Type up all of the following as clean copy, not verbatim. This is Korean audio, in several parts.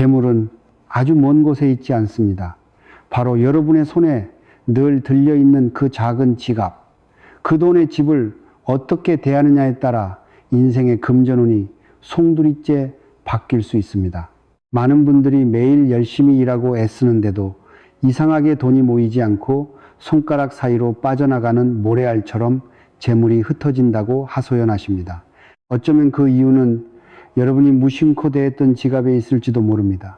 재물은 아주 먼 곳에 있지 않습니다. 바로 여러분의 손에 늘 들려있는 그 작은 지갑, 그 돈의 집을 어떻게 대하느냐에 따라 인생의 금전운이 송두리째 바뀔 수 있습니다. 많은 분들이 매일 열심히 일하고 애쓰는데도 이상하게 돈이 모이지 않고 손가락 사이로 빠져나가는 모래알처럼 재물이 흩어진다고 하소연하십니다. 어쩌면 그 이유는 여러분이 무심코 대했던 지갑에 있을지도 모릅니다.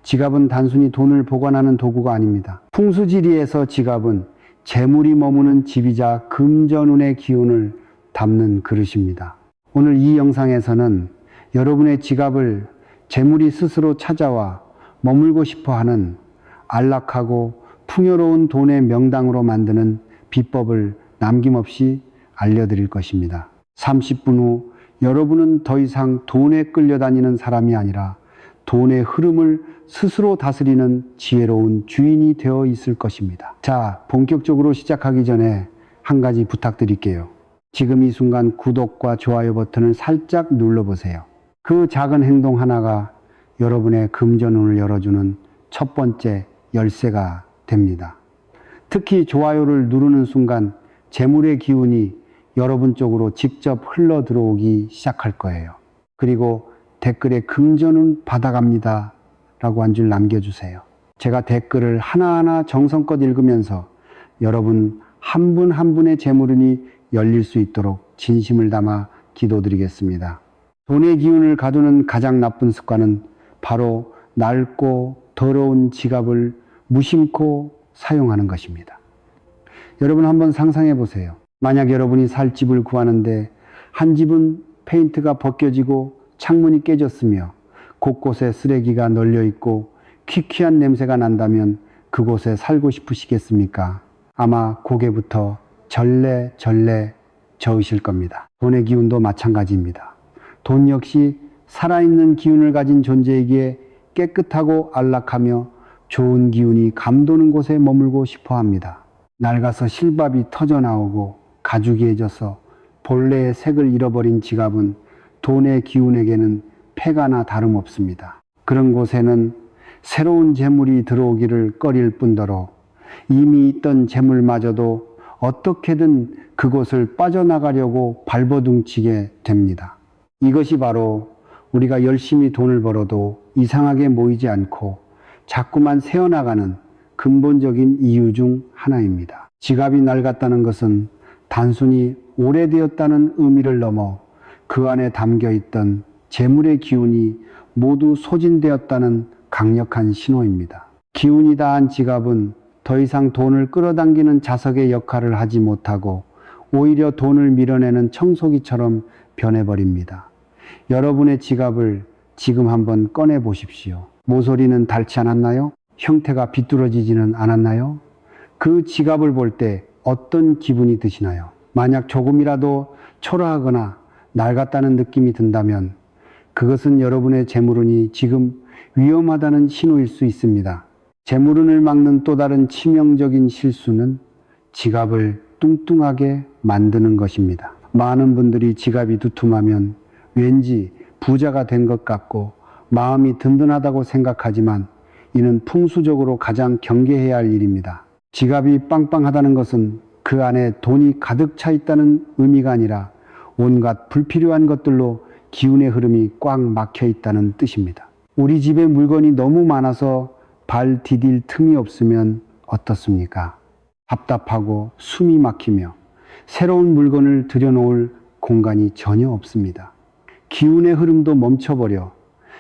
지갑은 단순히 돈을 보관하는 도구가 아닙니다. 풍수지리에서 지갑은 재물이 머무는 집이자 금전운의 기운을 담는 그릇입니다. 오늘 이 영상에서는 여러분의 지갑을 재물이 스스로 찾아와 머물고 싶어하는 안락하고 풍요로운 돈의 명당으로 만드는 비법을 남김없이 알려드릴 것입니다. 30분 후 여러분은 더 이상 돈에 끌려다니는 사람이 아니라 돈의 흐름을 스스로 다스리는 지혜로운 주인이 되어 있을 것입니다. 자, 본격적으로 시작하기 전에 한 가지 부탁드릴게요. 지금 이 순간 구독과 좋아요 버튼을 살짝 눌러보세요. 그 작은 행동 하나가 여러분의 금전운을 열어주는 첫 번째 열쇠가 됩니다. 특히 좋아요를 누르는 순간 재물의 기운이 여러분 쪽으로 직접 흘러 들어오기 시작할 거예요. 그리고 댓글에 금전운 받아갑니다 라고 한 줄 남겨주세요. 제가 댓글을 하나하나 정성껏 읽으면서 여러분 한 분 한 분의 재물운이 열릴 수 있도록 진심을 담아 기도드리겠습니다. 돈의 기운을 가두는 가장 나쁜 습관은 바로 낡고 더러운 지갑을 무심코 사용하는 것입니다. 여러분 한번 상상해 보세요. 만약 여러분이 살 집을 구하는데 한 집은 페인트가 벗겨지고 창문이 깨졌으며 곳곳에 쓰레기가 널려 있고 퀴퀴한 냄새가 난다면 그곳에 살고 싶으시겠습니까? 아마 고개부터 절레절레 저으실 겁니다. 돈의 기운도 마찬가지입니다. 돈 역시 살아있는 기운을 가진 존재이기에 깨끗하고 안락하며 좋은 기운이 감도는 곳에 머물고 싶어 합니다. 낡아서 실밥이 터져나오고 가죽이해져서 본래의 색을 잃어버린 지갑은 돈의 기운에게는 폐가나 다름없습니다. 그런 곳에는 새로운 재물이 들어오기를 꺼릴 뿐더러 이미 있던 재물마저도 어떻게든 그곳을 빠져나가려고 발버둥치게 됩니다. 이것이 바로 우리가 열심히 돈을 벌어도 이상하게 모이지 않고 자꾸만 새어나가는 근본적인 이유 중 하나입니다. 지갑이 낡았다는 것은 단순히 오래되었다는 의미를 넘어 그 안에 담겨있던 재물의 기운이 모두 소진되었다는 강력한 신호입니다. 기운이 다한 지갑은 더 이상 돈을 끌어당기는 자석의 역할을 하지 못하고 오히려 돈을 밀어내는 청소기처럼 변해버립니다. 여러분의 지갑을 지금 한번 꺼내 보십시오. 모서리는 닳지 않았나요? 형태가 비뚤어지지는 않았나요? 그 지갑을 볼 때 어떤 기분이 드시나요? 만약 조금이라도 초라하거나 낡았다는 느낌이 든다면 그것은 여러분의 재물운이 지금 위험하다는 신호일 수 있습니다. 재물운을 막는 또 다른 치명적인 실수는 지갑을 뚱뚱하게 만드는 것입니다. 많은 분들이 지갑이 두툼하면 왠지 부자가 된 것 같고 마음이 든든하다고 생각하지만 이는 풍수적으로 가장 경계해야 할 일입니다. 지갑이 빵빵하다는 것은 그 안에 돈이 가득 차 있다는 의미가 아니라 온갖 불필요한 것들로 기운의 흐름이 꽉 막혀 있다는 뜻입니다. 우리 집에 물건이 너무 많아서 발 디딜 틈이 없으면 어떻습니까? 답답하고 숨이 막히며 새로운 물건을 들여놓을 공간이 전혀 없습니다. 기운의 흐름도 멈춰버려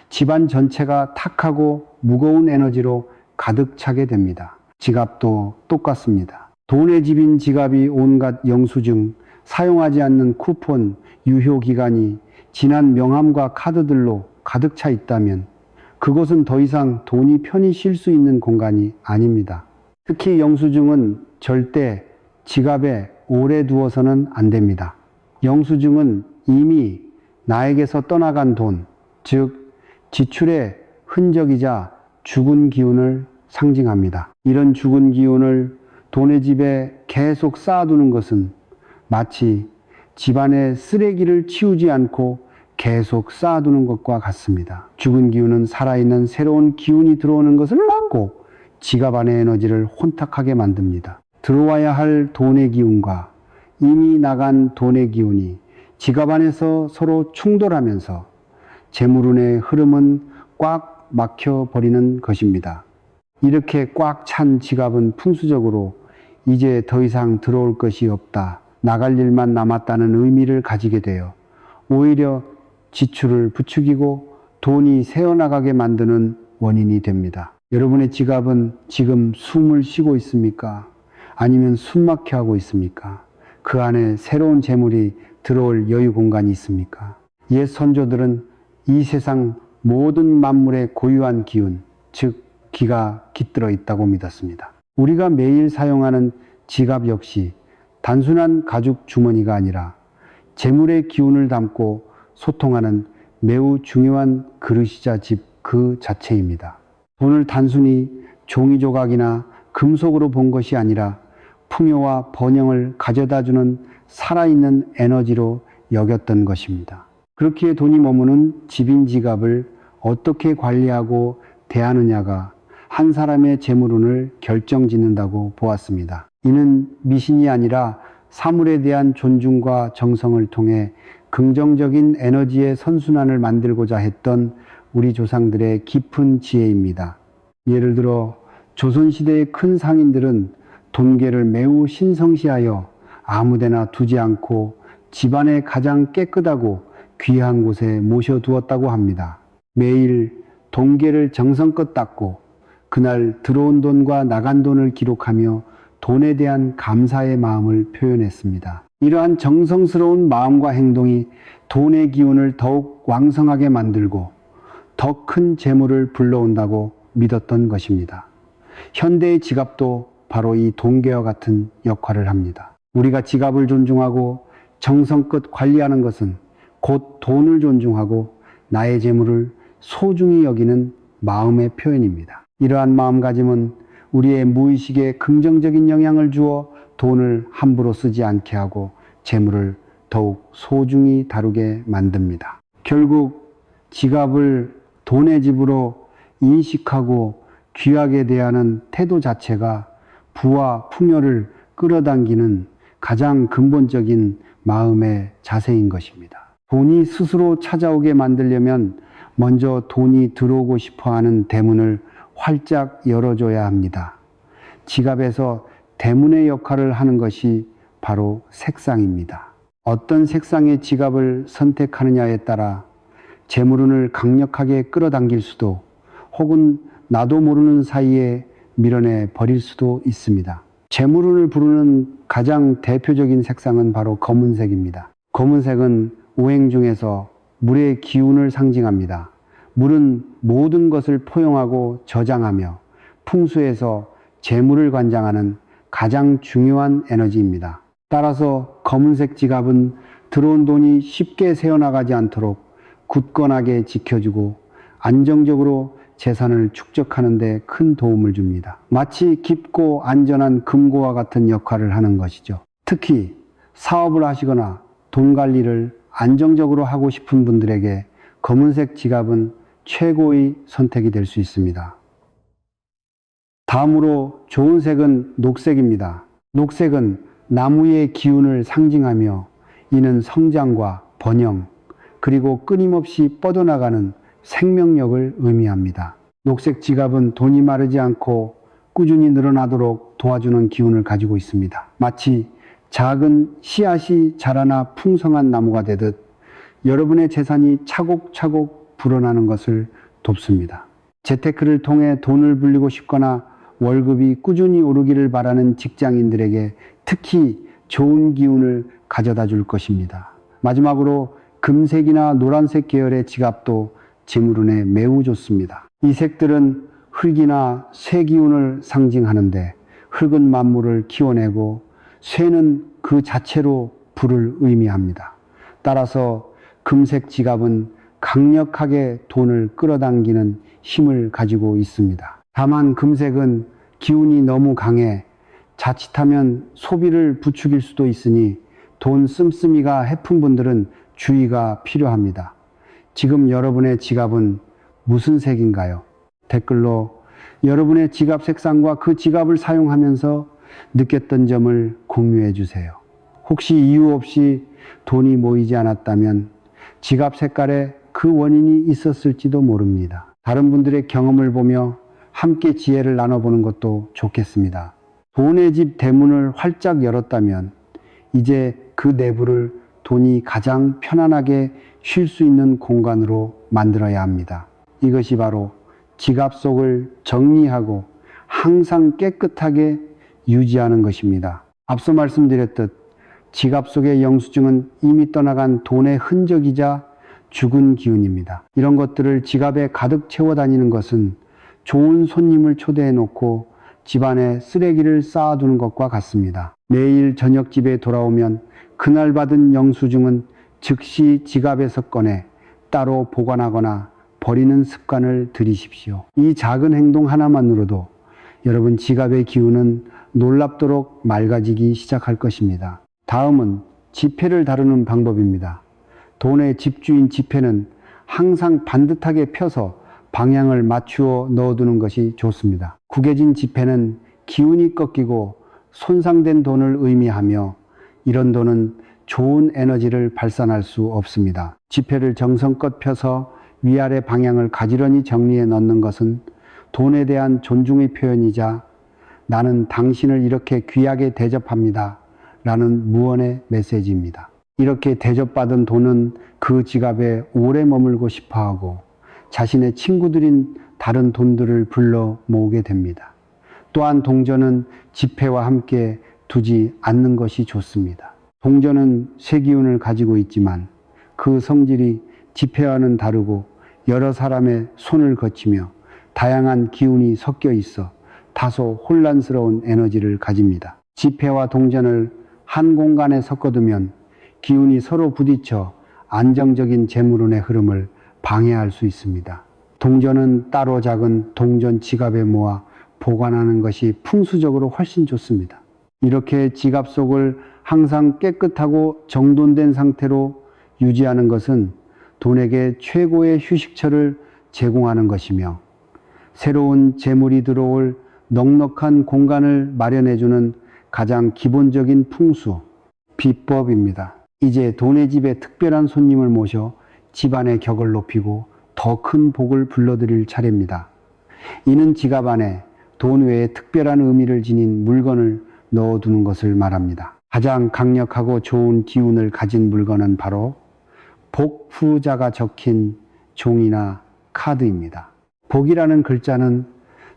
집안 전체가 탁하고 무거운 에너지로 가득 차게 됩니다. 지갑도 똑같습니다. 돈의 집인 지갑이 온갖 영수증, 사용하지 않는 쿠폰, 유효기간이 지난 명함과 카드들로 가득 차 있다면 그곳은 더 이상 돈이 편히 쉴 수 있는 공간이 아닙니다. 특히 영수증은 절대 지갑에 오래 두어서는 안 됩니다. 영수증은 이미 나에게서 떠나간 돈, 즉 지출의 흔적이자 죽은 기운을 상징합니다. 이런 죽은 기운을 돈의 집에 계속 쌓아두는 것은 마치 집안의 쓰레기를 치우지 않고 계속 쌓아두는 것과 같습니다. 죽은 기운은 살아있는 새로운 기운이 들어오는 것을 막고 지갑 안의 에너지를 혼탁하게 만듭니다. 들어와야 할 돈의 기운과 이미 나간 돈의 기운이 지갑 안에서 서로 충돌하면서 재물운의 흐름은 꽉 막혀버리는 것입니다. 이렇게 꽉 찬 지갑은 풍수적으로 이제 더 이상 들어올 것이 없다, 나갈 일만 남았다는 의미를 가지게 되어 오히려 지출을 부추기고 돈이 새어나가게 만드는 원인이 됩니다. 여러분의 지갑은 지금 숨을 쉬고 있습니까? 아니면 숨막혀 하고 있습니까? 그 안에 새로운 재물이 들어올 여유 공간이 있습니까? 옛 선조들은 이 세상 모든 만물의 고유한 기운, 즉 기가 깃들어 있다고 믿었습니다. 우리가 매일 사용하는 지갑 역시 단순한 가죽 주머니가 아니라 재물의 기운을 담고 소통하는 매우 중요한 그릇이자 집 그 자체입니다. 돈을 단순히 종이 조각이나 금속으로 본 것이 아니라 풍요와 번영을 가져다주는 살아있는 에너지로 여겼던 것입니다. 그렇기에 돈이 머무는 집인 지갑을 어떻게 관리하고 대하느냐가 한 사람의 재물운을 결정짓는다고 보았습니다. 이는 미신이 아니라 사물에 대한 존중과 정성을 통해 긍정적인 에너지의 선순환을 만들고자 했던 우리 조상들의 깊은 지혜입니다. 예를 들어 조선시대의 큰 상인들은 돈계를 매우 신성시하여 아무데나 두지 않고 집안에 가장 깨끗하고 귀한 곳에 모셔두었다고 합니다. 매일 돈계를 정성껏 닦고 그날 들어온 돈과 나간 돈을 기록하며 돈에 대한 감사의 마음을 표현했습니다. 이러한 정성스러운 마음과 행동이 돈의 기운을 더욱 왕성하게 만들고 더 큰 재물을 불러온다고 믿었던 것입니다. 현대의 지갑도 바로 이 돈계와 같은 역할을 합니다. 우리가 지갑을 존중하고 정성껏 관리하는 것은 곧 돈을 존중하고 나의 재물을 소중히 여기는 마음의 표현입니다. 이러한 마음가짐은 우리의 무의식에 긍정적인 영향을 주어 돈을 함부로 쓰지 않게 하고 재물을 더욱 소중히 다루게 만듭니다. 결국 지갑을 돈의 집으로 인식하고 귀하게 대하는 태도 자체가 부와 풍요를 끌어당기는 가장 근본적인 마음의 자세인 것입니다. 돈이 스스로 찾아오게 만들려면 먼저 돈이 들어오고 싶어하는 대문을 활짝 열어줘야 합니다. 지갑에서 대문의 역할을 하는 것이 바로 색상입니다. 어떤 색상의 지갑을 선택하느냐에 따라 재물운을 강력하게 끌어당길 수도 혹은 나도 모르는 사이에 밀어내 버릴 수도 있습니다. 재물운을 부르는 가장 대표적인 색상은 바로 검은색입니다. 검은색은 오행 중에서 물의 기운을 상징합니다. 물은 모든 것을 포용하고 저장하며 풍수에서 재물을 관장하는 가장 중요한 에너지입니다. 따라서 검은색 지갑은 들어온 돈이 쉽게 새어나가지 않도록 굳건하게 지켜주고 안정적으로 재산을 축적하는 데 큰 도움을 줍니다. 마치 깊고 안전한 금고와 같은 역할을 하는 것이죠. 특히 사업을 하시거나 돈 관리를 안정적으로 하고 싶은 분들에게 검은색 지갑은 최고의 선택이 될 수 있습니다. 다음으로 좋은 색은 녹색입니다. 녹색은 나무의 기운을 상징하며 이는 성장과 번영, 그리고 끊임없이 뻗어나가는 생명력을 의미합니다. 녹색 지갑은 돈이 마르지 않고 꾸준히 늘어나도록 도와주는 기운을 가지고 있습니다. 마치 작은 씨앗이 자라나 풍성한 나무가 되듯 여러분의 재산이 차곡차곡 불어나는 것을 돕습니다. 재테크를 통해 돈을 불리고 싶거나 월급이 꾸준히 오르기를 바라는 직장인들에게 특히 좋은 기운을 가져다 줄 것입니다. 마지막으로 금색이나 노란색 계열의 지갑도 재물운에 매우 좋습니다. 이 색들은 흙이나 쇠 기운을 상징하는데 흙은 만물을 키워내고 쇠는 그 자체로 불을 의미합니다. 따라서 금색 지갑은 강력하게 돈을 끌어당기는 힘을 가지고 있습니다. 다만 금색은 기운이 너무 강해 자칫하면 소비를 부추길 수도 있으니 돈 씀씀이가 해픈 분들은 주의가 필요합니다. 지금 여러분의 지갑은 무슨 색인가요? 댓글로 여러분의 지갑 색상과 그 지갑을 사용하면서 느꼈던 점을 공유해 주세요. 혹시 이유 없이 돈이 모이지 않았다면 지갑 색깔에 그 원인이 있었을지도 모릅니다. 다른 분들의 경험을 보며 함께 지혜를 나눠보는 것도 좋겠습니다. 돈의 집 대문을 활짝 열었다면 이제 그 내부를 돈이 가장 편안하게 쉴 수 있는 공간으로 만들어야 합니다. 이것이 바로 지갑 속을 정리하고 항상 깨끗하게 유지하는 것입니다. 앞서 말씀드렸듯 지갑 속의 영수증은 이미 떠나간 돈의 흔적이자 죽은 기운입니다. 이런 것들을 지갑에 가득 채워 다니는 것은 좋은 손님을 초대해 놓고 집안에 쓰레기를 쌓아두는 것과 같습니다. 내일 저녁 집에 돌아오면 그날 받은 영수증은 즉시 지갑에서 꺼내 따로 보관하거나 버리는 습관을 들이십시오. 이 작은 행동 하나만으로도 여러분 지갑의 기운은 놀랍도록 맑아지기 시작할 것입니다. 다음은 지폐를 다루는 방법입니다. 돈의 집주인 지폐는 항상 반듯하게 펴서 방향을 맞추어 넣어두는 것이 좋습니다. 구겨진 지폐는 기운이 꺾이고 손상된 돈을 의미하며 이런 돈은 좋은 에너지를 발산할 수 없습니다. 지폐를 정성껏 펴서 위아래 방향을 가지런히 정리해 넣는 것은 돈에 대한 존중의 표현이자 나는 당신을 이렇게 귀하게 대접합니다 라는 무언의 메시지입니다. 이렇게 대접받은 돈은 그 지갑에 오래 머물고 싶어하고 자신의 친구들인 다른 돈들을 불러 모으게 됩니다. 또한 동전은 지폐와 함께 두지 않는 것이 좋습니다. 동전은 새 기운을 가지고 있지만 그 성질이 지폐와는 다르고 여러 사람의 손을 거치며 다양한 기운이 섞여 있어 다소 혼란스러운 에너지를 가집니다. 지폐와 동전을 한 공간에 섞어두면 기운이 서로 부딪혀 안정적인 재물운의 흐름을 방해할 수 있습니다. 동전은 따로 작은 동전 지갑에 모아 보관하는 것이 풍수적으로 훨씬 좋습니다. 이렇게 지갑 속을 항상 깨끗하고 정돈된 상태로 유지하는 것은 돈에게 최고의 휴식처를 제공하는 것이며 새로운 재물이 들어올 넉넉한 공간을 마련해주는 가장 기본적인 풍수, 비법입니다. 이제 돈의 집에 특별한 손님을 모셔 집안의 격을 높이고 더 큰 복을 불러드릴 차례입니다. 이는 지갑 안에 돈 외에 특별한 의미를 지닌 물건을 넣어두는 것을 말합니다. 가장 강력하고 좋은 기운을 가진 물건은 바로 복후자가 적힌 종이나 카드입니다. 복이라는 글자는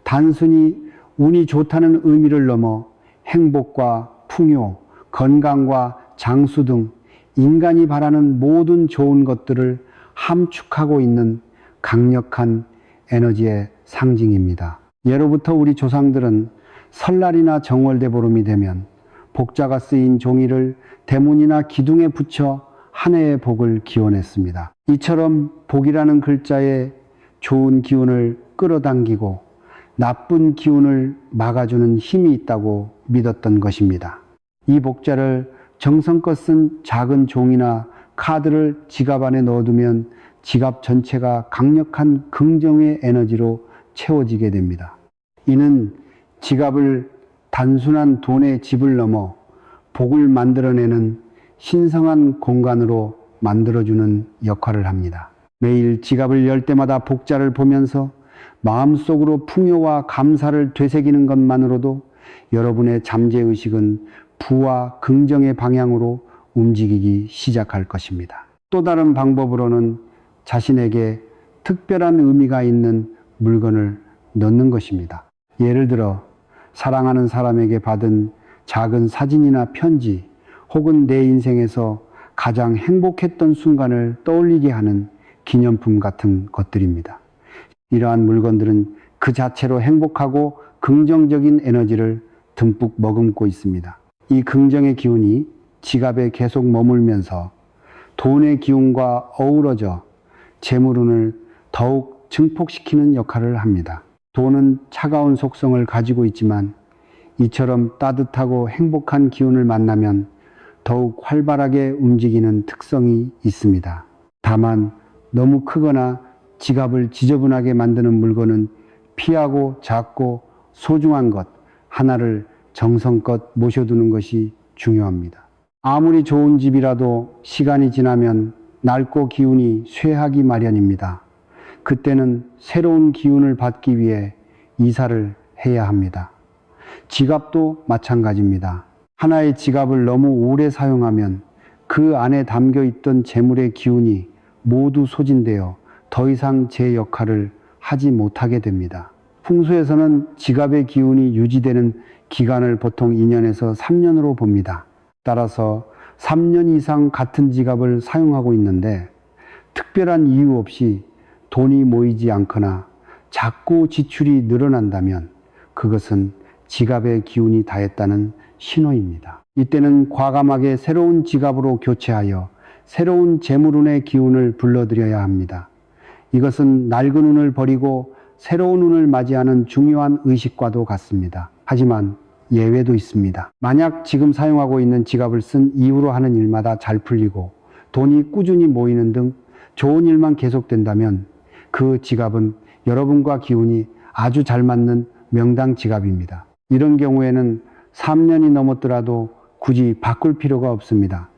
단순히 운이 좋다는 의미를 넘어 행복과 풍요, 건강과 장수 등 인간이 바라는 모든 좋은 것들을 함축하고 있는 강력한 에너지의 상징입니다. 예로부터 우리 조상들은 설날이나 정월대보름이 되면 복자가 쓰인 종이를 대문이나 기둥에 붙여 한 해의 복을 기원했습니다. 이처럼 복이라는 글자에 좋은 기운을 끌어당기고 나쁜 기운을 막아주는 힘이 있다고 믿었던 것입니다. 이 복자를 정성껏 쓴 작은 종이나 카드를 지갑 안에 넣어두면 지갑 전체가 강력한 긍정의 에너지로 채워지게 됩니다. 이는 지갑을 단순한 돈의 집을 넘어 복을 만들어내는 신성한 공간으로 만들어주는 역할을 합니다. 매일 지갑을 열 때마다 복자를 보면서 마음속으로 풍요와 감사를 되새기는 것만으로도 여러분의 잠재의식은 부와 긍정의 방향으로 움직이기 시작할 것입니다. 또 다른 방법으로는 자신에게 특별한 의미가 있는 물건을 넣는 것입니다. 예를 들어 사랑하는 사람에게 받은 작은 사진이나 편지 혹은 내 인생에서 가장 행복했던 순간을 떠올리게 하는 기념품 같은 것들입니다. 이러한 물건들은 그 자체로 행복하고 긍정적인 에너지를 듬뿍 머금고 있습니다. 이 긍정의 기운이 지갑에 계속 머물면서 돈의 기운과 어우러져 재물운을 더욱 증폭시키는 역할을 합니다. 돈은 차가운 속성을 가지고 있지만 이처럼 따뜻하고 행복한 기운을 만나면 더욱 활발하게 움직이는 특성이 있습니다. 다만 너무 크거나 지갑을 지저분하게 만드는 물건은 피하고 작고 소중한 것 하나를 정성껏 모셔두는 것이 중요합니다. 아무리 좋은 집이라도 시간이 지나면 낡고 기운이 쇠하기 마련입니다. 그때는 새로운 기운을 받기 위해 이사를 해야 합니다. 지갑도 마찬가지입니다. 하나의 지갑을 너무 오래 사용하면 그 안에 담겨 있던 재물의 기운이 모두 소진되어 더 이상 제 역할을 하지 못하게 됩니다. 풍수에서는 지갑의 기운이 유지되는 기간을 보통 2년에서 3년으로 봅니다. 따라서 3년 이상 같은 지갑을 사용하고 있는데 특별한 이유 없이 돈이 모이지 않거나 자꾸 지출이 늘어난다면 그것은 지갑의 기운이 다했다는 신호입니다. 이때는 과감하게 새로운 지갑으로 교체하여 새로운 재물운의 기운을 불러들여야 합니다. 이것은 낡은 운을 버리고 새로운 운을 맞이하는 중요한 의식과도 같습니다. 하지만 예외도 있습니다. 만약 지금 사용하고 있는 지갑을 쓴 이후로 하는 일마다 잘 풀리고 돈이 꾸준히 모이는 등 좋은 일만 계속된다면 그 지갑은 여러분과 기운이 아주 잘 맞는 명당 지갑입니다. 이런 경우에는 3년이 넘었더라도 굳이 바꿀 필요가 없습니다.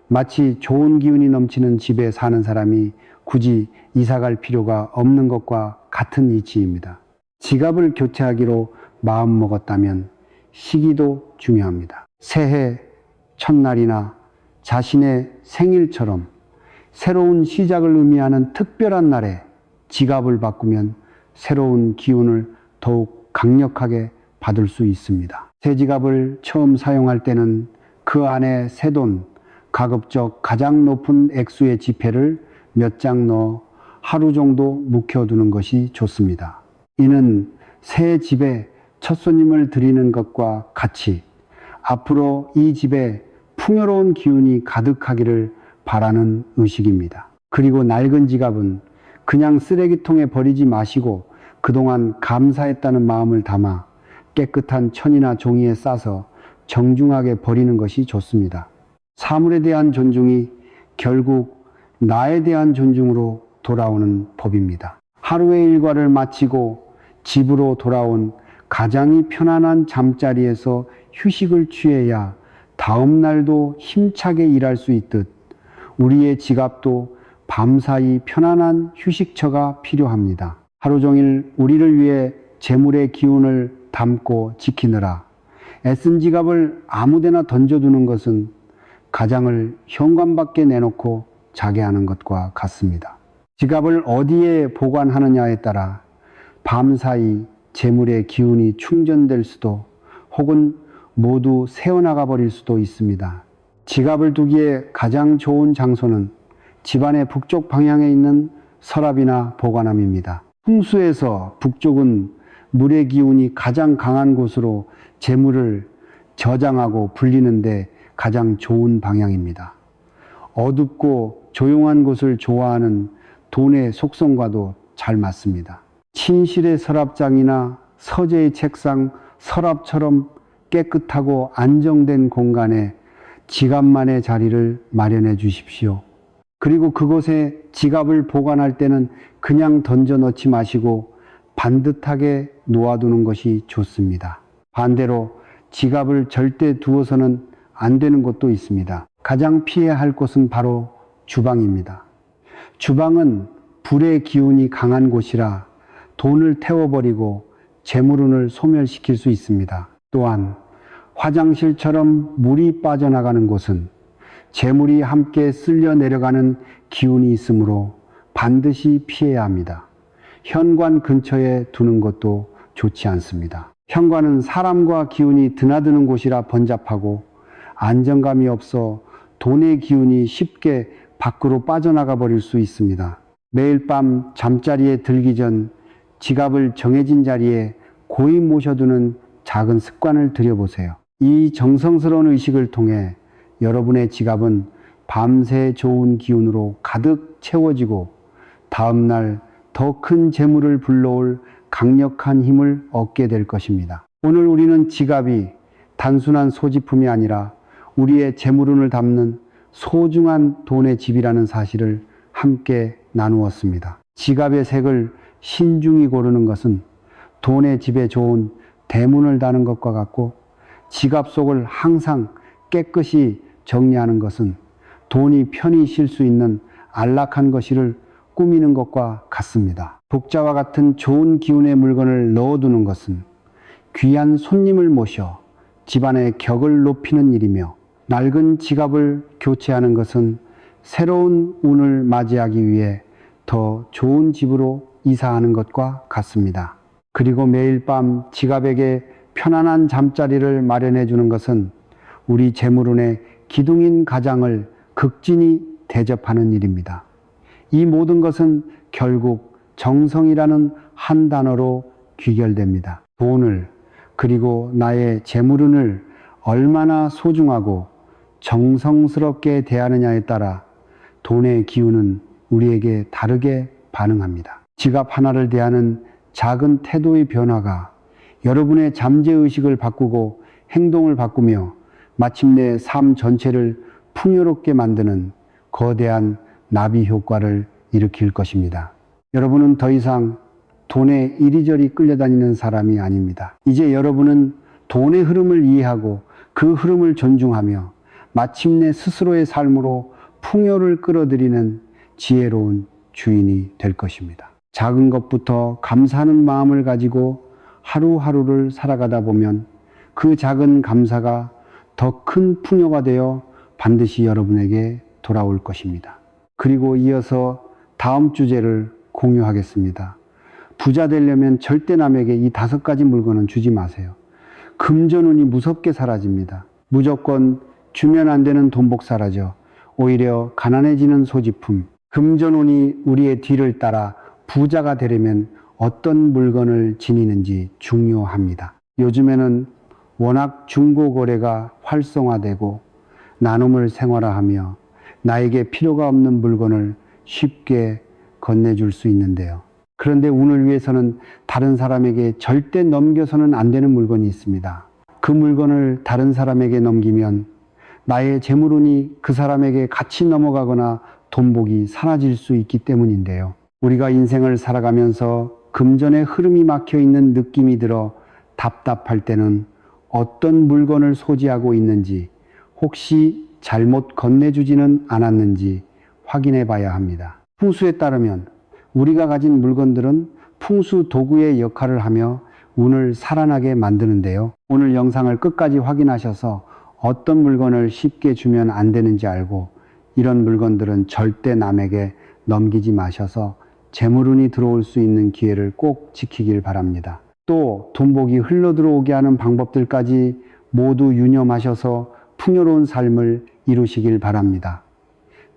마치 좋은 기운이 넘치는 집에 사는 사람이 굳이 이사갈 필요가 없는 것과 같은 이치입니다. 지갑을 교체하기로 마음먹었다면 시기도 중요합니다. 새해 첫날이나 자신의 생일처럼 새로운 시작을 의미하는 특별한 날에 지갑을 바꾸면 새로운 기운을 더욱 강력하게 받을 수 있습니다. 새 지갑을 처음 사용할 때는 그 안에 새돈, 가급적 가장 높은 액수의 지폐를 몇 장 넣어 하루 정도 묵혀두는 것이 좋습니다. 이는 새 집에 첫 손님을 드리는 것과 같이 앞으로 이 집에 풍요로운 기운이 가득하기를 바라는 의식입니다. 그리고 낡은 지갑은 그냥 쓰레기통에 버리지 마시고 그동안 감사했다는 마음을 담아 깨끗한 천이나 종이에 싸서 정중하게 버리는 것이 좋습니다. 사물에 대한 존중이 결국 나에 대한 존중으로 돌아오는 법입니다. 하루의 일과를 마치고 집으로 돌아온 가장이 편안한 잠자리에서 휴식을 취해야 다음 날도 힘차게 일할 수 있듯 우리의 지갑도 밤사이 편안한 휴식처가 필요합니다. 하루 종일 우리를 위해 재물의 기운을 담고 지키느라 애쓴 지갑을 아무데나 던져두는 것은 가장을 현관밖에 내놓고 자게 하는 것과 같습니다. 지갑을 어디에 보관하느냐에 따라 밤사이 재물의 기운이 충전될 수도 혹은 모두 새어나가 버릴 수도 있습니다. 지갑을 두기에 가장 좋은 장소는 집안의 북쪽 방향에 있는 서랍이나 보관함입니다. 풍수에서 북쪽은 물의 기운이 가장 강한 곳으로 재물을 저장하고 불리는데 가장 좋은 방향입니다. 어둡고 조용한 곳을 좋아하는 돈의 속성과도 잘 맞습니다. 침실의 서랍장이나 서재의 책상, 서랍처럼 깨끗하고 안정된 공간에 지갑만의 자리를 마련해 주십시오. 그리고 그곳에 지갑을 보관할 때는 그냥 던져 넣지 마시고 반듯하게 놓아두는 것이 좋습니다. 반대로 지갑을 절대 두어서는 안 되는 곳도 있습니다. 가장 피해야 할 곳은 바로 주방입니다. 주방은 불의 기운이 강한 곳이라 돈을 태워버리고 재물운을 소멸시킬 수 있습니다. 또한 화장실처럼 물이 빠져나가는 곳은 재물이 함께 쓸려 내려가는 기운이 있으므로 반드시 피해야 합니다. 현관 근처에 두는 것도 좋지 않습니다. 현관은 사람과 기운이 드나드는 곳이라 번잡하고 안정감이 없어 돈의 기운이 쉽게 밖으로 빠져나가 버릴 수 있습니다. 매일 밤 잠자리에 들기 전 지갑을 정해진 자리에 고이 모셔두는 작은 습관을 들여보세요. 이 정성스러운 의식을 통해 여러분의 지갑은 밤새 좋은 기운으로 가득 채워지고 다음날 더 큰 재물을 불러올 강력한 힘을 얻게 될 것입니다. 오늘 우리는 지갑이 단순한 소지품이 아니라 우리의 재물운을 담는 소중한 돈의 집이라는 사실을 함께 나누었습니다. 지갑의 색을 신중히 고르는 것은 돈의 집에 좋은 대문을 다는 것과 같고, 지갑 속을 항상 깨끗이 정리하는 것은 돈이 편히 쉴 수 있는 안락한 거실을 꾸미는 것과 같습니다. 독자와 같은 좋은 기운의 물건을 넣어두는 것은 귀한 손님을 모셔 집안의 격을 높이는 일이며, 낡은 지갑을 교체하는 것은 새로운 운을 맞이하기 위해 더 좋은 집으로 이사하는 것과 같습니다. 그리고 매일 밤 지갑에게 편안한 잠자리를 마련해 주는 것은 우리 재물운의 기둥인 가장을 극진히 대접하는 일입니다. 이 모든 것은 결국 정성이라는 한 단어로 귀결됩니다. 돈을, 그리고 나의 재물운을 얼마나 소중하고 정성스럽게 대하느냐에 따라 돈의 기운은 우리에게 다르게 반응합니다. 지갑 하나를 대하는 작은 태도의 변화가 여러분의 잠재의식을 바꾸고 행동을 바꾸며 마침내 삶 전체를 풍요롭게 만드는 거대한 나비 효과를 일으킬 것입니다. 여러분은 더 이상 돈에 이리저리 끌려다니는 사람이 아닙니다. 이제 여러분은 돈의 흐름을 이해하고 그 흐름을 존중하며 마침내 스스로의 삶으로 풍요를 끌어들이는 지혜로운 주인이 될 것입니다. 작은 것부터 감사하는 마음을 가지고 하루하루를 살아가다 보면 그 작은 감사가 더 큰 풍요가 되어 반드시 여러분에게 돌아올 것입니다. 그리고 이어서 다음 주제를 공유하겠습니다. 부자 되려면 절대 남에게 이 5가지 물건은 주지 마세요. 금전운이 무섭게 사라집니다. 무조건 주면 안 되는 돈복 사라져 오히려 가난해지는 소지품. 금전운이 우리의 뒤를 따라 부자가 되려면 어떤 물건을 지니는지 중요합니다. 요즘에는 워낙 중고거래가 활성화되고 나눔을 생활화하며 나에게 필요가 없는 물건을 쉽게 건네줄 수 있는데요. 그런데 운을 위해서는 다른 사람에게 절대 넘겨서는 안 되는 물건이 있습니다. 그 물건을 다른 사람에게 넘기면 나의 재물운이 그 사람에게 같이 넘어가거나 돈복이 사라질 수 있기 때문인데요. 우리가 인생을 살아가면서 금전의 흐름이 막혀 있는 느낌이 들어 답답할 때는 어떤 물건을 소지하고 있는지, 혹시 잘못 건네주지는 않았는지 확인해 봐야 합니다. 풍수에 따르면 우리가 가진 물건들은 풍수 도구의 역할을 하며 운을 살아나게 만드는데요. 오늘 영상을 끝까지 확인하셔서 어떤 물건을 쉽게 주면 안 되는지 알고 이런 물건들은 절대 남에게 넘기지 마셔서 재물운이 들어올 수 있는 기회를 꼭 지키길 바랍니다. 또 돈복이 흘러들어오게 하는 방법들까지 모두 유념하셔서 풍요로운 삶을 이루시길 바랍니다.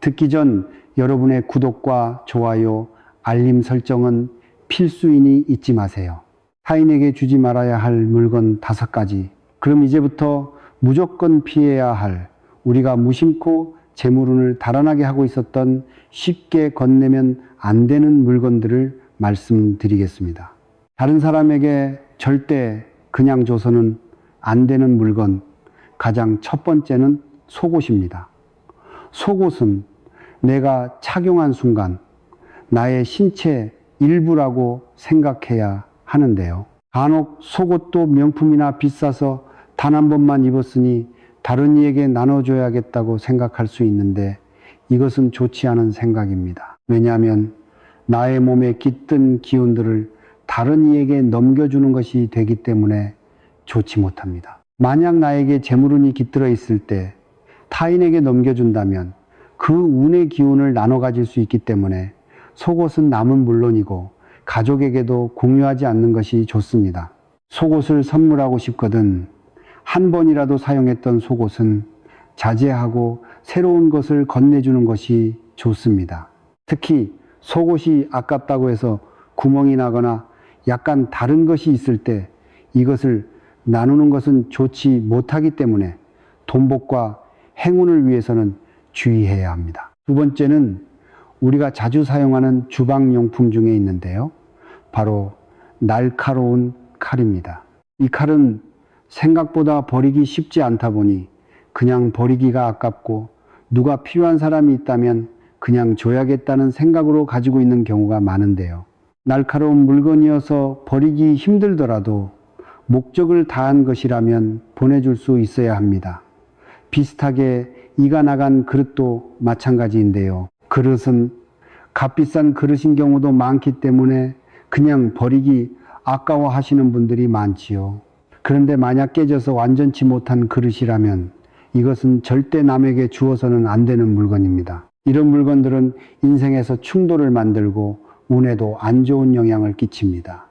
듣기 전 여러분의 구독과 좋아요, 알림 설정은 필수이니 잊지 마세요. 타인에게 주지 말아야 할 물건 5가지. 그럼 이제부터 무조건 피해야 할, 우리가 무심코 재물운을 달아나게 하고 있었던 쉽게 건네면 안 되는 물건들을 말씀드리겠습니다. 다른 사람에게 절대 그냥 줘서는 안 되는 물건, 가장 첫 번째는 속옷입니다. 속옷은 내가 착용한 순간 나의 신체 일부라고 생각해야 하는데요. 간혹 속옷도 명품이나 비싸서 단 한 번만 입었으니 다른 이에게 나눠줘야겠다고 생각할 수 있는데 이것은 좋지 않은 생각입니다. 왜냐하면 나의 몸에 깃든 기운들을 다른 이에게 넘겨주는 것이 되기 때문에 좋지 못합니다. 만약 나에게 재물운이 깃들어 있을 때 타인에게 넘겨준다면 그 운의 기운을 나눠 가질 수 있기 때문에 속옷은 남은 물론이고 가족에게도 공유하지 않는 것이 좋습니다. 속옷을 선물하고 싶거든 한 번이라도 사용했던 속옷은 자제하고 새로운 것을 건네주는 것이 좋습니다. 특히 속옷이 아깝다고 해서 구멍이 나거나 약간 다른 것이 있을 때 이것을 나누는 것은 좋지 못하기 때문에 돈복과 행운을 위해서는 주의해야 합니다. 두 번째는 우리가 자주 사용하는 주방용품 중에 있는데요. 바로 날카로운 칼입니다. 이 칼은 생각보다 버리기 쉽지 않다 보니 그냥 버리기가 아깝고 누가 필요한 사람이 있다면 그냥 줘야겠다는 생각으로 가지고 있는 경우가 많은데요. 날카로운 물건이어서 버리기 힘들더라도 목적을 다한 것이라면 보내줄 수 있어야 합니다. 비슷하게 이가 나간 그릇도 마찬가지인데요. 그릇은 값비싼 그릇인 경우도 많기 때문에 그냥 버리기 아까워하시는 분들이 많지요. 그런데 만약 깨져서 완전치 못한 그릇이라면 이것은 절대 남에게 주어서는 안 되는 물건입니다. 이런 물건들은 인생에서 충돌을 만들고 운에도 안 좋은 영향을 끼칩니다.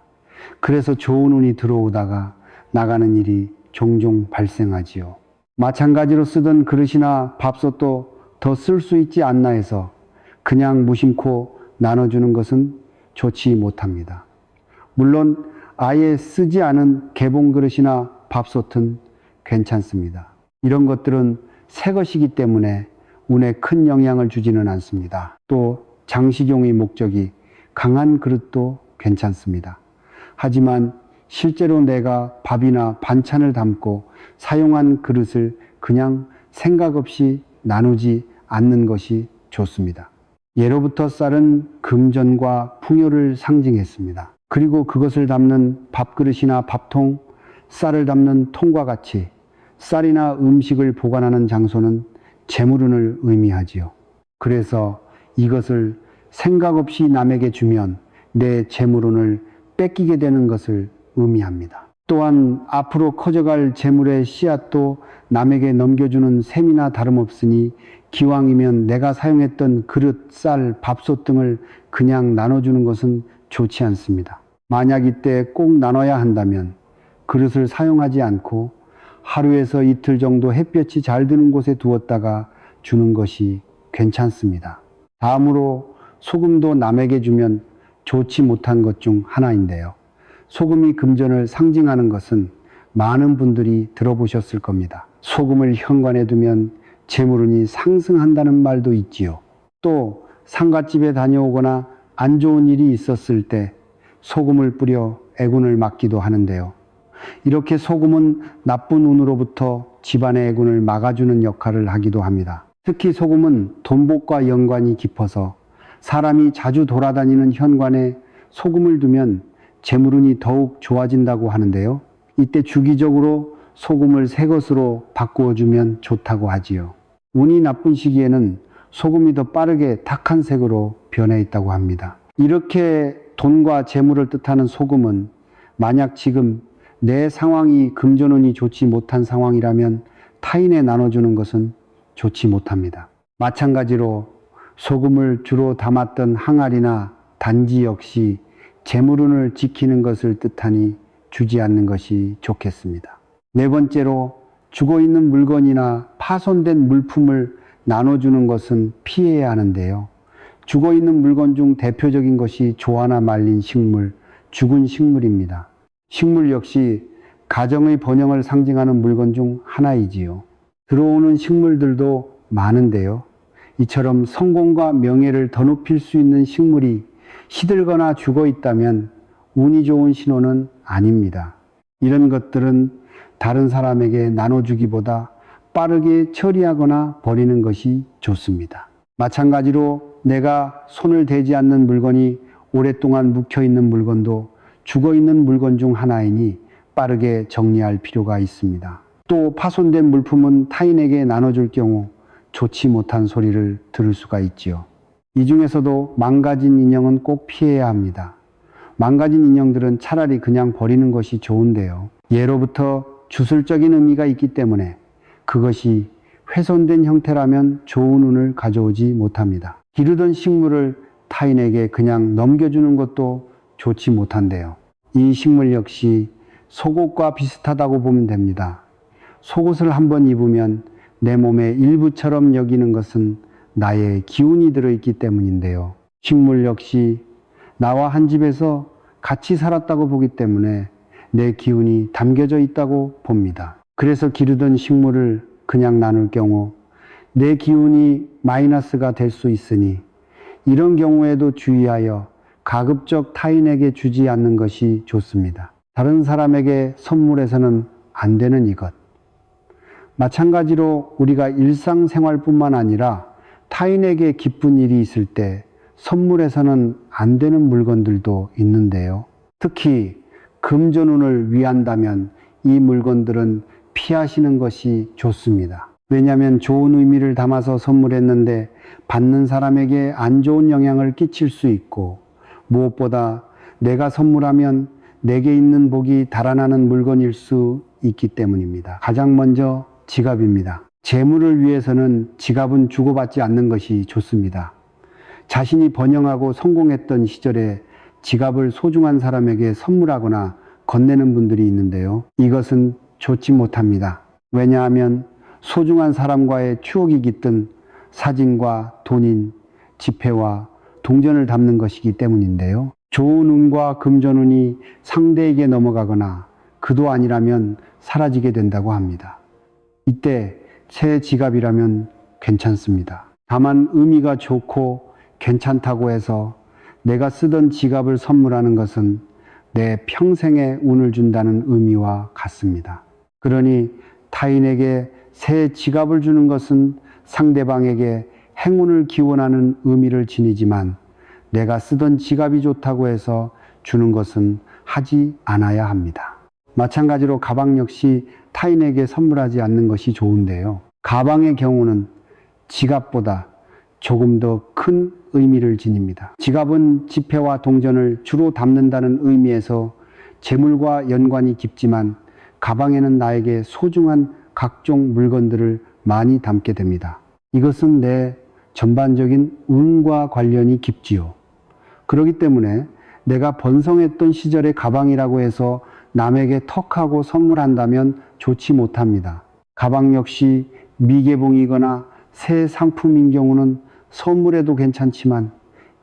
그래서 좋은 운이 들어오다가 나가는 일이 종종 발생하지요. 마찬가지로 쓰던 그릇이나 밥솥도 더 쓸 수 있지 않나 해서 그냥 무심코 나눠주는 것은 좋지 못합니다. 물론 아예 쓰지 않은 개봉 그릇이나 밥솥은 괜찮습니다. 이런 것들은 새 것이기 때문에 운에 큰 영향을 주지는 않습니다. 또 장식용의 목적이 강한 그릇도 괜찮습니다. 하지만 실제로 내가 밥이나 반찬을 담고 사용한 그릇을 그냥 생각 없이 나누지 않는 것이 좋습니다. 예로부터 쌀은 금전과 풍요를 상징했습니다. 그리고 그것을 담는 밥그릇이나 밥통, 쌀을 담는 통과 같이 쌀이나 음식을 보관하는 장소는 재물운을 의미하지요. 그래서 이것을 생각 없이 남에게 주면 내 재물운을 뺏기게 되는 것을 의미합니다. 또한 앞으로 커져갈 재물의 씨앗도 남에게 넘겨주는 셈이나 다름없으니 기왕이면 내가 사용했던 그릇, 쌀, 밥솥 등을 그냥 나눠주는 것은 좋지 않습니다. 만약 이때 꼭 나눠야 한다면 그릇을 사용하지 않고 하루에서 이틀 정도 햇볕이 잘 드는 곳에 두었다가 주는 것이 괜찮습니다. 다음으로 소금도 남에게 주면 좋지 못한 것 중 하나인데요. 소금이 금전을 상징하는 것은 많은 분들이 들어보셨을 겁니다. 소금을 현관에 두면 재물운이 상승한다는 말도 있지요. 또 상갓집에 다녀오거나 안 좋은 일이 있었을 때 소금을 뿌려 애군을 막기도 하는데요. 이렇게 소금은 나쁜 운으로부터 집안의 애군을 막아주는 역할을 하기도 합니다. 특히 소금은 돈복과 연관이 깊어서 사람이 자주 돌아다니는 현관에 소금을 두면 재물운이 더욱 좋아진다고 하는데요. 이때 주기적으로 소금을 새 것으로 바꾸어 주면 좋다고 하지요. 운이 나쁜 시기에는 소금이 더 빠르게 탁한 색으로 변해 있다고 합니다. 이렇게 돈과 재물을 뜻하는 소금은 만약 지금 내 상황이 금전운이 좋지 못한 상황이라면 타인에 나눠주는 것은 좋지 못합니다. 마찬가지로 소금을 주로 담았던 항아리나 단지 역시 재물운을 지키는 것을 뜻하니 주지 않는 것이 좋겠습니다. 네 번째로 죽어있는 물건이나 파손된 물품을 나눠주는 것은 피해야 하는데요. 죽어있는 물건 중 대표적인 것이 조화나 말린 식물, 죽은 식물입니다. 식물 역시 가정의 번영을 상징하는 물건 중 하나이지요. 들어오는 식물들도 많은데요. 이처럼 성공과 명예를 더 높일 수 있는 식물이 시들거나 죽어 있다면 운이 좋은 신호는 아닙니다. 이런 것들은 다른 사람에게 나눠주기보다 빠르게 처리하거나 버리는 것이 좋습니다. 마찬가지로 내가 손을 대지 않는 물건이 오랫동안 묵혀있는 물건도 죽어있는 물건 중 하나이니 빠르게 정리할 필요가 있습니다. 또 파손된 물품은 타인에게 나눠줄 경우 좋지 못한 소리를 들을 수가 있지요. 이 중에서도 망가진 인형은 꼭 피해야 합니다. 망가진 인형들은 차라리 그냥 버리는 것이 좋은데요. 예로부터 주술적인 의미가 있기 때문에 그것이 훼손된 형태라면 좋은 운을 가져오지 못합니다. 기르던 식물을 타인에게 그냥 넘겨주는 것도 좋지 못한데요. 이 식물 역시 속옷과 비슷하다고 보면 됩니다. 속옷을 한번 입으면 내 몸의 일부처럼 여기는 것은 나의 기운이 들어있기 때문인데요. 식물 역시 나와 한 집에서 같이 살았다고 보기 때문에 내 기운이 담겨져 있다고 봅니다. 그래서 기르던 식물을 그냥 나눌 경우 내 기운이 마이너스가 될 수 있으니 이런 경우에도 주의하여 가급적 타인에게 주지 않는 것이 좋습니다. 다른 사람에게 선물해서는 안 되는 이것. 마찬가지로 우리가 일상생활뿐만 아니라 타인에게 기쁜 일이 있을 때 선물해서는 안 되는 물건들도 있는데요. 특히 금전운을 위한다면 이 물건들은 피하시는 것이 좋습니다. 왜냐하면 좋은 의미를 담아서 선물했는데 받는 사람에게 안 좋은 영향을 끼칠 수 있고, 무엇보다 내가 선물하면 내게 있는 복이 달아나는 물건일 수 있기 때문입니다. 가장 먼저 지갑입니다. 재물을 위해서는 지갑은 주고받지 않는 것이 좋습니다. 자신이 번영하고 성공했던 시절에 지갑을 소중한 사람에게 선물하거나 건네는 분들이 있는데요. 이것은 좋지 못합니다. 왜냐하면 소중한 사람과의 추억이 깃든 사진과 돈인 지폐와 동전을 담는 것이기 때문인데요. 좋은 운과 금전운이 상대에게 넘어가거나 그도 아니라면 사라지게 된다고 합니다. 이때 새 지갑이라면 괜찮습니다. 다만 의미가 좋고 괜찮다고 해서 내가 쓰던 지갑을 선물하는 것은 내 평생의 운을 준다는 의미와 같습니다. 그러니 타인에게 새 지갑을 주는 것은 상대방에게 행운을 기원하는 의미를 지니지만, 내가 쓰던 지갑이 좋다고 해서 주는 것은 하지 않아야 합니다. 마찬가지로 가방 역시 타인에게 선물하지 않는 것이 좋은데요. 가방의 경우는 지갑보다 조금 더 큰 의미를 지닙니다. 지갑은 지폐와 동전을 주로 담는다는 의미에서 재물과 연관이 깊지만, 가방에는 나에게 소중한 각종 물건들을 많이 담게 됩니다. 이것은 내 전반적인 운과 관련이 깊지요. 그렇기 때문에 내가 번성했던 시절의 가방이라고 해서 남에게 턱하고 선물한다면 좋지 못합니다. 가방 역시 미개봉이거나 새 상품인 경우는 선물해도 괜찮지만,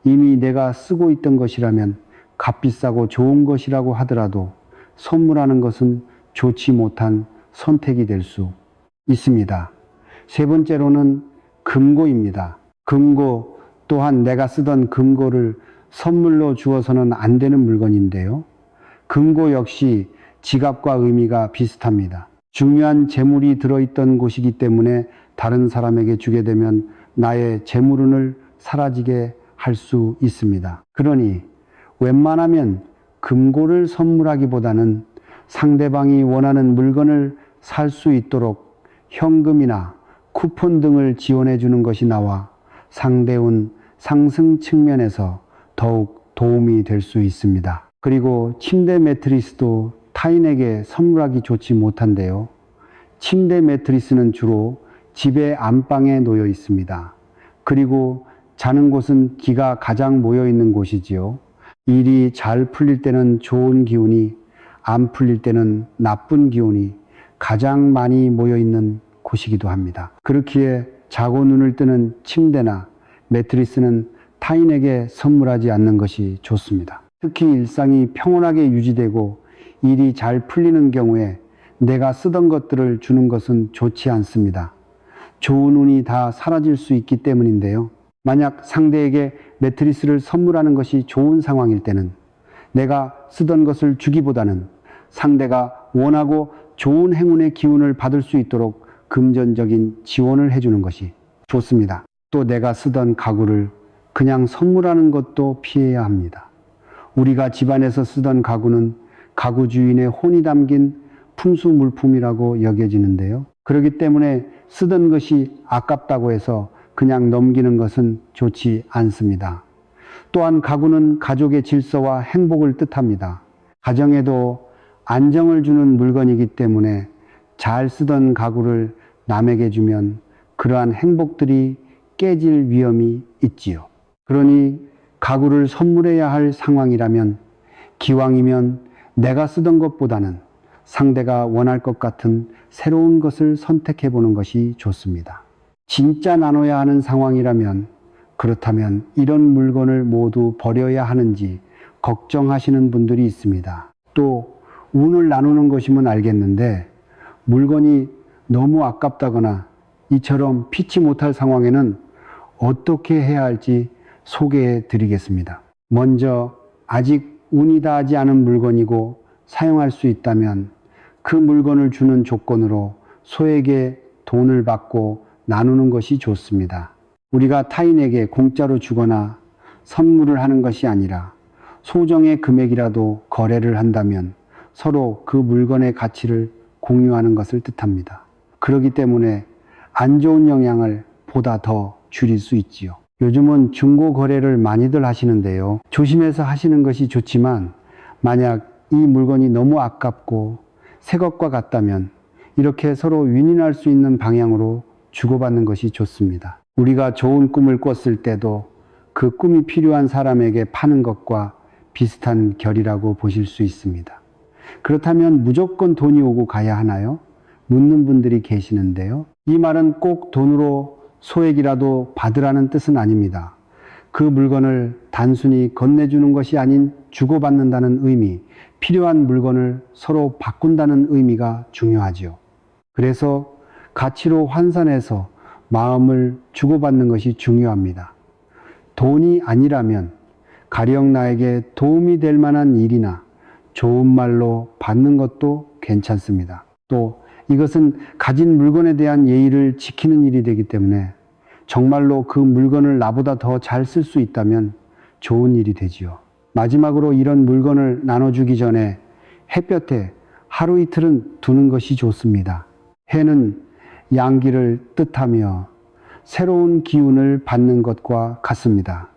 이미 내가 쓰고 있던 것이라면 값비싸고 좋은 것이라고 하더라도 선물하는 것은 좋지 못한 선택이 될 수 있습니다. 세 번째로는 금고입니다. 금고 또한 내가 쓰던 금고를 선물로 주어서는 안 되는 물건인데요. 금고 역시 지갑과 의미가 비슷합니다. 중요한 재물이 들어있던 곳이기 때문에 다른 사람에게 주게 되면 나의 재물운을 사라지게 할 수 있습니다. 그러니 웬만하면 금고를 선물하기보다는 상대방이 원하는 물건을 살 수 있도록 현금이나 쿠폰 등을 지원해 주는 것이 나와 상대운 상승 측면에서 더욱 도움이 될 수 있습니다. 그리고 침대 매트리스도 타인에게 선물하기 좋지 못한데요. 침대 매트리스는 주로 집의 안방에 놓여 있습니다. 그리고 자는 곳은 기가 가장 모여 있는 곳이지요. 일이 잘 풀릴 때는 좋은 기운이, 안 풀릴 때는 나쁜 기운이 가장 많이 모여 있는 곳이기도 합니다. 그렇기에 자고 눈을 뜨는 침대나 매트리스는 타인에게 선물하지 않는 것이 좋습니다. 특히 일상이 평온하게 유지되고 일이 잘 풀리는 경우에 내가 쓰던 것들을 주는 것은 좋지 않습니다. 좋은 운이 다 사라질 수 있기 때문인데요. 만약 상대에게 매트리스를 선물하는 것이 좋은 상황일 때는 내가 쓰던 것을 주기보다는 상대가 원하고 좋은 행운의 기운을 받을 수 있도록 금전적인 지원을 해주는 것이 좋습니다. 또 내가 쓰던 가구를 그냥 선물하는 것도 피해야 합니다. 우리가 집안에서 쓰던 가구는 가구 주인의 혼이 담긴 풍수 물품이라고 여겨지는데요. 그렇기 때문에 쓰던 것이 아깝다고 해서 그냥 넘기는 것은 좋지 않습니다. 또한 가구는 가족의 질서와 행복을 뜻합니다. 가정에도 안정을 주는 물건이기 때문에 잘 쓰던 가구를 남에게 주면 그러한 행복들이 깨질 위험이 있지요. 그러니 가구를 선물해야 할 상황이라면 기왕이면 내가 쓰던 것보다는 상대가 원할 것 같은 새로운 것을 선택해 보는 것이 좋습니다. 진짜 나눠야 하는 상황이라면, 그렇다면 이런 물건을 모두 버려야 하는지 걱정하시는 분들이 있습니다. 또 운을 나누는 것이면 알겠는데 물건이 너무 아깝다거나 이처럼 피치 못할 상황에는 어떻게 해야 할지 소개해 드리겠습니다. 먼저 아직 운이 닿지 않은 물건이고 사용할 수 있다면 그 물건을 주는 조건으로 소에게 돈을 받고 나누는 것이 좋습니다. 우리가 타인에게 공짜로 주거나 선물을 하는 것이 아니라 소정의 금액이라도 거래를 한다면 서로 그 물건의 가치를 공유하는 것을 뜻합니다. 그렇기 때문에 안 좋은 영향을 보다 더 줄일 수 있지요. 요즘은 중고 거래를 많이들 하시는데요. 조심해서 하시는 것이 좋지만 만약 이 물건이 너무 아깝고 새 것과 같다면 이렇게 서로 윈윈할 수 있는 방향으로 주고받는 것이 좋습니다. 우리가 좋은 꿈을 꿨을 때도 그 꿈이 필요한 사람에게 파는 것과 비슷한 결이라고 보실 수 있습니다. 그렇다면 무조건 돈이 오고 가야 하나요? 묻는 분들이 계시는데요. 이 말은 꼭 돈으로 소액이라도 받으라는 뜻은 아닙니다. 그 물건을 단순히 건네주는 것이 아닌 주고받는다는 의미, 필요한 물건을 서로 바꾼다는 의미가 중요하지요. 그래서 가치로 환산해서 마음을 주고받는 것이 중요합니다. 돈이 아니라면 가령 나에게 도움이 될 만한 일이나 좋은 말로 받는 것도 괜찮습니다. 또 이것은 가진 물건에 대한 예의를 지키는 일이 되기 때문에 정말로 그 물건을 나보다 더 잘 쓸 수 있다면 좋은 일이 되지요. 마지막으로 이런 물건을 나눠주기 전에 햇볕에 하루 이틀은 두는 것이 좋습니다. 해는 양기를 뜻하며 새로운 기운을 받는 것과 같습니다.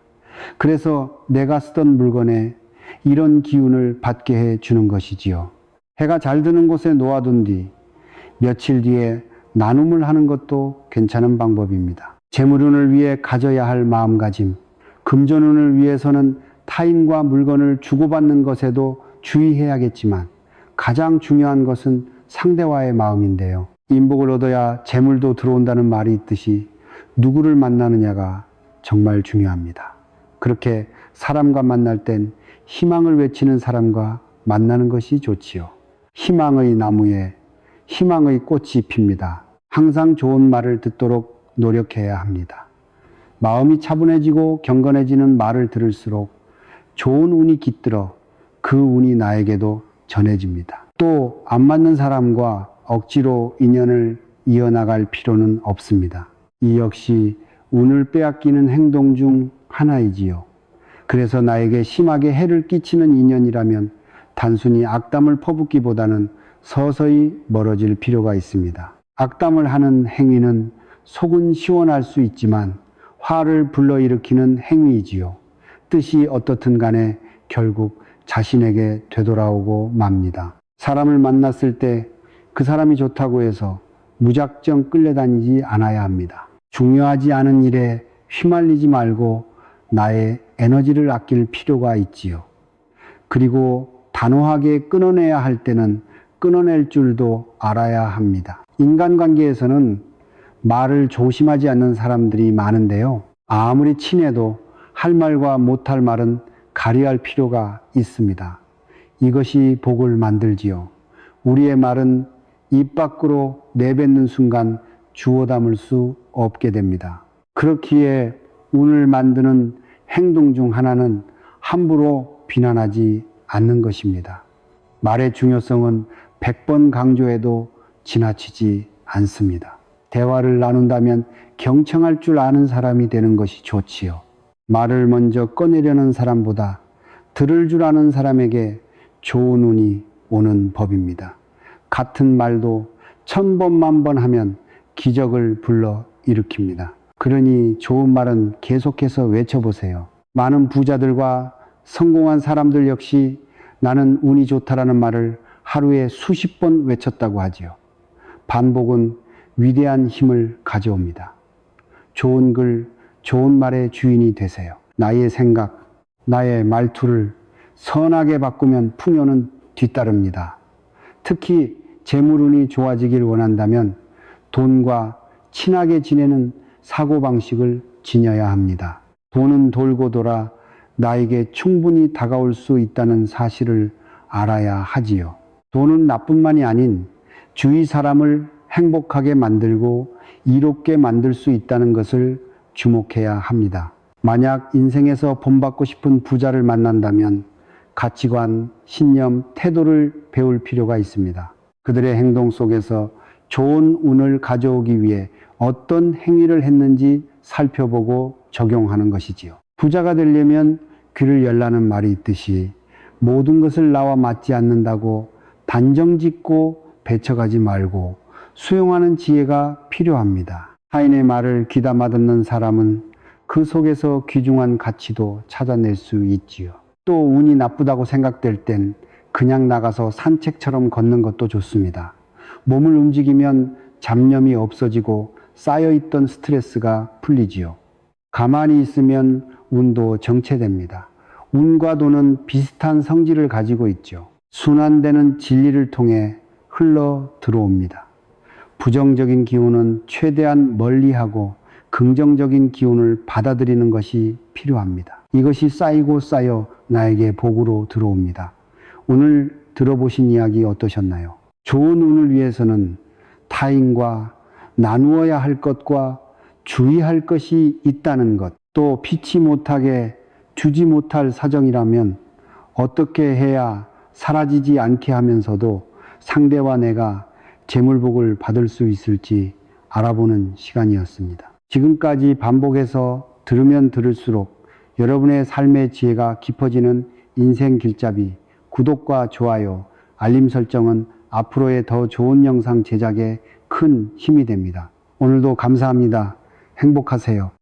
그래서 내가 쓰던 물건에 이런 기운을 받게 해 주는 것이지요. 해가 잘 드는 곳에 놓아둔 뒤 며칠 뒤에 나눔을 하는 것도 괜찮은 방법입니다. 재물운을 위해 가져야 할 마음가짐, 금전운을 위해서는 타인과 물건을 주고받는 것에도 주의해야겠지만 가장 중요한 것은 상대와의 마음인데요. 인복을 얻어야 재물도 들어온다는 말이 있듯이 누구를 만나느냐가 정말 중요합니다. 그렇게 사람과 만날 땐 희망을 외치는 사람과 만나는 것이 좋지요. 희망의 나무에 희망의 꽃이 핍니다. 항상 좋은 말을 듣도록 노력해야 합니다. 마음이 차분해지고 경건해지는 말을 들을수록 좋은 운이 깃들어 그 운이 나에게도 전해집니다. 또 안 맞는 사람과 억지로 인연을 이어나갈 필요는 없습니다. 이 역시 운을 빼앗기는 행동 중 하나이지요. 그래서 나에게 심하게 해를 끼치는 인연이라면 단순히 악담을 퍼붓기보다는 서서히 멀어질 필요가 있습니다. 악담을 하는 행위는 속은 시원할 수 있지만 화를 불러일으키는 행위이지요. 뜻이 어떻든 간에 결국 자신에게 되돌아오고 맙니다. 사람을 만났을 때 그 사람이 좋다고 해서 무작정 끌려다니지 않아야 합니다. 중요하지 않은 일에 휘말리지 말고 나의 에너지를 아낄 필요가 있지요. 그리고 단호하게 끊어내야 할 때는 끊어낼 줄도 알아야 합니다. 인간관계에서는 말을 조심하지 않는 사람들이 많은데요. 아무리 친해도 할 말과 못할 말은 가려할 필요가 있습니다. 이것이 복을 만들지요. 우리의 말은 입 밖으로 내뱉는 순간 주워 담을 수 없게 됩니다. 그렇기에 운을 만드는 행동 중 하나는 함부로 비난하지 않는 것입니다. 말의 중요성은 100번 강조해도 지나치지 않습니다. 대화를 나눈다면 경청할 줄 아는 사람이 되는 것이 좋지요. 말을 먼저 꺼내려는 사람보다 들을 줄 아는 사람에게 좋은 운이 오는 법입니다. 같은 말도 1000번, 10,000번 하면 기적을 불러 일으킵니다. 그러니 좋은 말은 계속해서 외쳐보세요. 많은 부자들과 성공한 사람들 역시 나는 운이 좋다라는 말을 하루에 수십 번 외쳤다고 하지요. 반복은 위대한 힘을 가져옵니다. 좋은 글, 좋은 말의 주인이 되세요. 나의 생각, 나의 말투를 선하게 바꾸면 풍요는 뒤따릅니다. 특히 재물운이 좋아지길 원한다면 돈과 친하게 지내는 사고방식을 지녀야 합니다. 돈은 돌고 돌아 나에게 충분히 다가올 수 있다는 사실을 알아야 하지요. 돈은 나뿐만이 아닌 주위 사람을 행복하게 만들고 이롭게 만들 수 있다는 것을 주목해야 합니다. 만약 인생에서 본받고 싶은 부자를 만난다면 가치관, 신념, 태도를 배울 필요가 있습니다. 그들의 행동 속에서 좋은 운을 가져오기 위해 어떤 행위를 했는지 살펴보고 적용하는 것이지요. 부자가 되려면 귀를 열라는 말이 있듯이 모든 것을 나와 맞지 않는다고 단정짓고 배척하지 말고 수용하는 지혜가 필요합니다. 타인의 말을 귀담아 듣는 사람은 그 속에서 귀중한 가치도 찾아낼 수 있지요. 또 운이 나쁘다고 생각될 땐 그냥 나가서 산책처럼 걷는 것도 좋습니다. 몸을 움직이면 잡념이 없어지고 쌓여있던 스트레스가 풀리지요. 가만히 있으면 운도 정체됩니다. 운과 돈은 비슷한 성질을 가지고 있죠. 순환되는 진리를 통해 흘러 들어옵니다. 부정적인 기운은 최대한 멀리하고 긍정적인 기운을 받아들이는 것이 필요합니다. 이것이 쌓이고 쌓여 나에게 복으로 들어옵니다. 오늘 들어보신 이야기 어떠셨나요? 좋은 운을 위해서는 타인과 나누어야 할 것과 주의할 것이 있다는 것, 또 피치 못하게 주지 못할 사정이라면 어떻게 해야 사라지지 않게 하면서도 상대와 내가 재물복을 받을 수 있을지 알아보는 시간이었습니다. 지금까지 반복해서 들으면 들을수록 여러분의 삶의 지혜가 깊어지는 인생 길잡이, 구독과 좋아요, 알림 설정은 앞으로의 더 좋은 영상 제작에 큰 힘이 됩니다. 오늘도 감사합니다. 행복하세요.